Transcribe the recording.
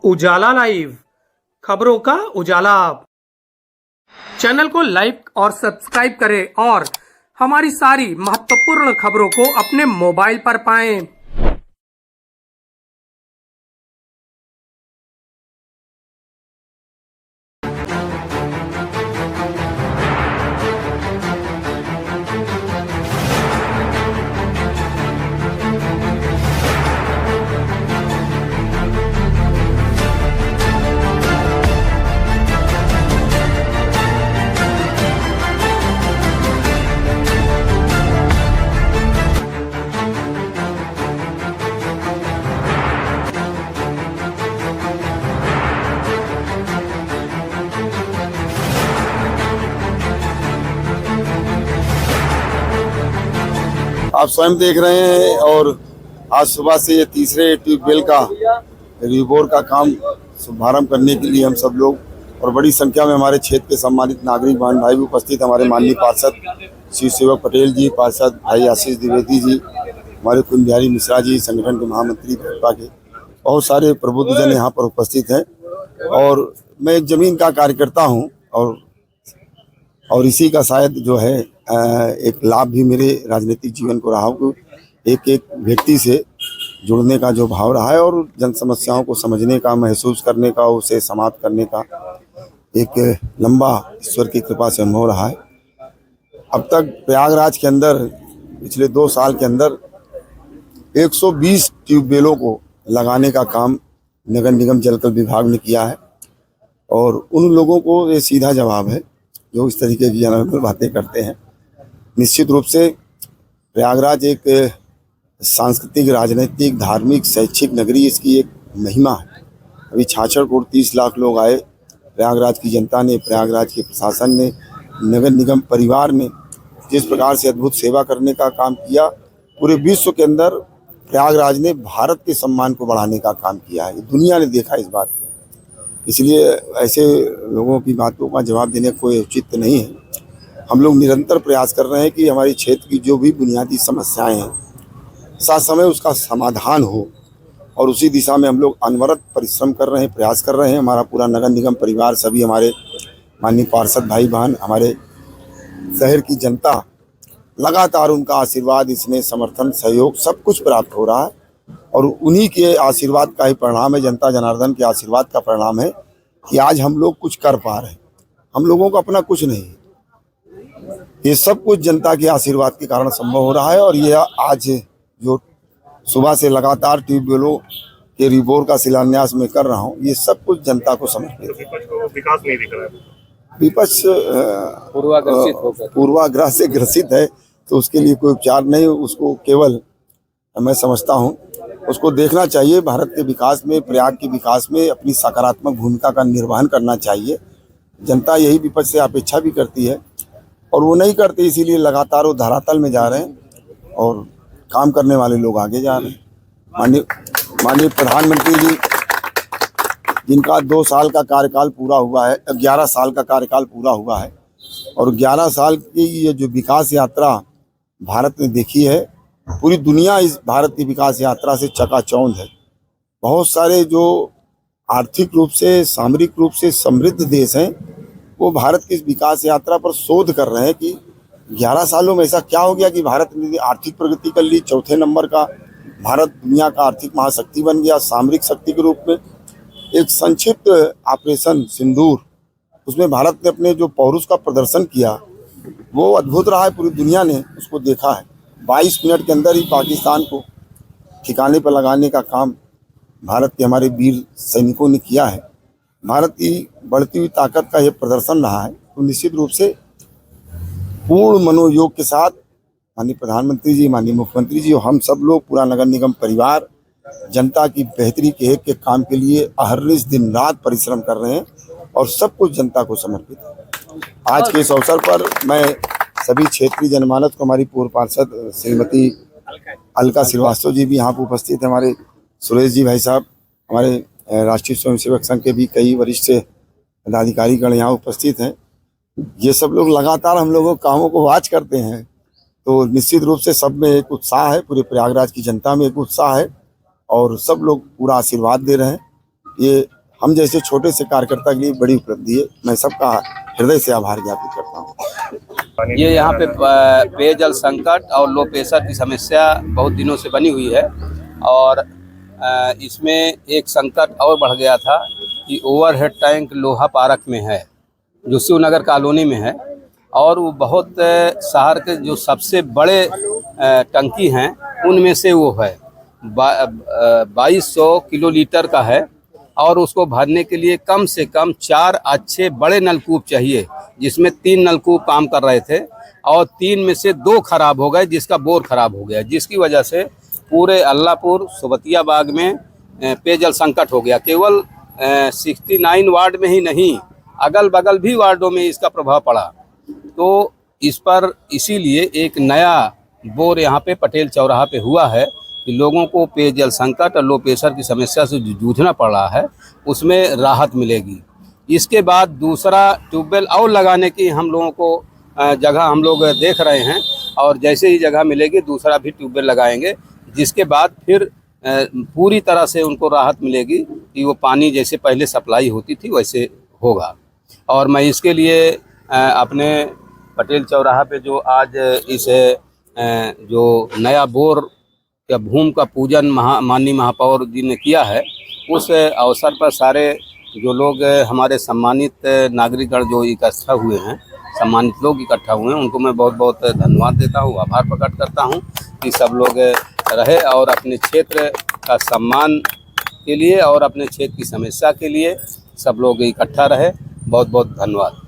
उजाला live, खबरों का उजाला। Channel को लाइक और सब्सक्राइब करें और हमारी सारी महत्वपूर्ण खबरों को अपने मोबाइल पर पाएं। आप स्वयं देख रहे हैं और आज सुबह से ये तीसरे ट्यूबवेल का रिबोर का काम शुभारंभ करने के लिए हम सब लोग और बड़ी संख्या में हमारे क्षेत्र के सम्मानित नागरिक बहन भाई भी उपस्थित, हमारे माननीय पार्षद श्री सेवक पटेल जी, पार्षद भाई आशीष द्विवेदी जी, हमारे कुंज बिहारी मिश्रा जी, संगठन के महामंत्री भाजपा के बहुत सारे प्रबुद्धजन यहाँ पर उपस्थित हैं। और मैं एक जमीन का कार्यकर्ता हूँ और इसी का शायद जो है एक लाभ भी मेरे राजनीतिक जीवन को रहा हो, एक एक व्यक्ति से जुड़ने का जो भाव रहा है और जन समस्याओं को समझने का, महसूस करने का, उसे समाप्त करने का एक लंबा ईश्वर की कृपा से अनुभव रहा है। अब तक प्रयागराज के अंदर पिछले 2 साल के अंदर 120 ट्यूबवेलों को लगाने का काम नगर निगम जलकल विभाग ने किया है और उन लोगों को ये सीधा जवाब है जो इस तरीके की अनर्गल बातें करते हैं। निश्चित रूप से प्रयागराज एक सांस्कृतिक, राजनीतिक, धार्मिक, शैक्षिक नगरी, इसकी एक महिमा है। अभी 66 करोड़ 30 लाख लोग आए। प्रयागराज की जनता ने, प्रयागराज के प्रशासन ने, नगर निगम परिवार ने जिस प्रकार से अद्भुत सेवा करने का काम किया, पूरे विश्व के अंदर प्रयागराज ने भारत के सम्मान को बढ़ाने का काम किया है। दुनिया ने देखा इस बात को। इसलिए ऐसे लोगों की बातों का जवाब देने कोई उचित नहीं है। हम लोग निरंतर प्रयास कर रहे हैं कि हमारे क्षेत्र की जो भी बुनियादी समस्याएं हैं साथ समय उसका समाधान हो और उसी दिशा में हम लोग अनवरत परिश्रम कर रहे हैं, प्रयास कर रहे हैं। हमारा पूरा नगर निगम परिवार, सभी हमारे माननीय पार्षद भाई बहन, हमारे शहर की जनता, लगातार उनका आशीर्वाद, इसमें समर्थन, सहयोग सब कुछ प्राप्त हो रहा है और उन्हीं के आशीर्वाद का ही परिणाम है, जनता जनार्दन के आशीर्वाद का परिणाम है कि आज हम लोग कुछ कर पा रहे हैं। हम लोगों को अपना कुछ नहीं है, ये सब कुछ जनता के आशीर्वाद के कारण संभव हो रहा है। और ये आज जो सुबह से लगातार ट्यूबवेलों के रिबोर का शिलान्यास में कर रहा हूँ, ये सब कुछ जनता को समर्पित है। विपक्ष को विकास नहीं दिख रहा है। विपक्ष पूर्वाग्रह से ग्रसित है तो उसके लिए कोई उपचार नहीं, उसको केवल मैं समझता हूँ उसको देखना चाहिए। भारत के विकास में, प्रयाग के विकास में अपनी सकारात्मक भूमिका का निर्वहन करना चाहिए। जनता यही विपक्ष से अपेक्षा भी करती है और वो नहीं करते, इसीलिए लगातार वो धरातल में जा रहे हैं और काम करने वाले लोग आगे जा रहे हैं। माननीय प्रधानमंत्री जी, जिनका 2 साल का कार्यकाल पूरा हुआ है, 11 साल का कार्यकाल पूरा हुआ है और 11 साल की ये जो विकास यात्रा भारत ने देखी है, पूरी दुनिया इस भारत की विकास यात्रा से चकाचौंध है। बहुत सारे जो आर्थिक रूप से, सामरिक रूप से समृद्ध देश हैं, वो भारत की इस विकास यात्रा पर शोध कर रहे हैं कि 11 सालों में ऐसा क्या हो गया कि भारत ने आर्थिक प्रगति कर ली, 4थे नंबर का भारत दुनिया का आर्थिक महाशक्ति बन गया, सामरिक शक्ति के रूप में। एक संक्षिप्त ऑपरेशन सिंदूर, उसमें भारत ने अपने जो पौरुष का प्रदर्शन किया वो अद्भुत रहा है, पूरी दुनिया ने उसको देखा है। 22 मिनट के अंदर ही पाकिस्तान को ठिकाने पर लगाने का काम भारत के हमारे वीर सैनिकों ने किया है। भारत की बढ़ती हुई ताकत का ये प्रदर्शन रहा है। तो निश्चित रूप से पूर्ण मनोयोग के साथ माननीय प्रधानमंत्री जी, माननीय मुख्यमंत्री जी और हम सब लोग, पूरा नगर निगम परिवार, जनता की बेहतरी के एक एक काम के लिए अहर्निश दिन रात परिश्रम कर रहे हैं और सब कुछ जनता को समर्पित है। आज के इस अवसर पर मैं सभी क्षेत्रीय जनमानस को, हमारी पूर्व पार्षद श्रीमती अलका श्रीवास्तव जी भी यहाँ पर उपस्थित है, हमारे सुरेश जी भाई साहब, हमारे राष्ट्रीय स्वयंसेवक संघ के भी कई वरिष्ठ पदाधिकारीगण यहाँ उपस्थित हैं। ये सब लोग लगातार हम लोगों कामों को वाच करते हैं, तो निश्चित रूप से सब में एक उत्साह है, पूरे प्रयागराज की जनता में एक उत्साह है और सब लोग पूरा आशीर्वाद दे रहे हैं। ये हम जैसे छोटे से कार्यकर्ता के लिए बड़ी उपलब्धि है। मैं सबका हृदय से आभार ज्ञापित करता हूँ। ये यहाँ पे पेयजल संकट और लो प्रेशर की समस्या बहुत दिनों से बनी हुई है और इसमें एक संकट और बढ़ गया था कि ओवरहेड टैंक लोहा पार्क में है, जो शिवनगर कॉलोनी में है, और वो बहुत शहर के जो सबसे बड़े टंकी हैं उनमें से वो है 2200 किलोलीटर का है और उसको भरने के लिए कम से कम 4 अच्छे बड़े नलकूप चाहिए, जिसमें 3 नलकूप काम कर रहे थे और 3 में से 2 खराब हो गए, जिसका बोर खराब हो गया, जिसकी वजह से पूरे अल्लाहपुर सोबतिया बाग में पेयजल संकट हो गया। केवल 69 वार्ड में ही नहीं, अगल बगल भी वार्डों में इसका प्रभाव पड़ा। तो इस पर इसीलिए एक नया बोर यहाँ पे पटेल चौराहा पे हुआ है कि लोगों को पेयजल संकट और लो प्रेशर की समस्या से जूझना पड़ रहा है, उसमें राहत मिलेगी। इसके बाद दूसरा ट्यूबवेल और लगाने की हम लोगों को जगह हम लोग देख रहे हैं और जैसे ही जगह मिलेगी दूसरा भी ट्यूबवेल लगाएंगे, जिसके बाद फिर पूरी तरह से उनको राहत मिलेगी कि वो पानी जैसे पहले सप्लाई होती थी वैसे होगा। और मैं इसके लिए अपने पटेल चौराहा पे जो आज इस जो नया बोर या भूमि का पूजन माननीय महापौर जी ने किया है, उस अवसर पर सारे जो लोग हमारे सम्मानित नागरिकगण जो इकट्ठा हुए हैं, सम्मानित लोग इकट्ठा हुए हैं, उनको मैं बहुत बहुत धन्यवाद देता हूँ, आभार प्रकट करता हूँ कि सब लोग रहे और अपने क्षेत्र का सम्मान के लिए और अपने क्षेत्र की समस्या के लिए सब लोग इकट्ठा रहे। बहुत बहुत धन्यवाद।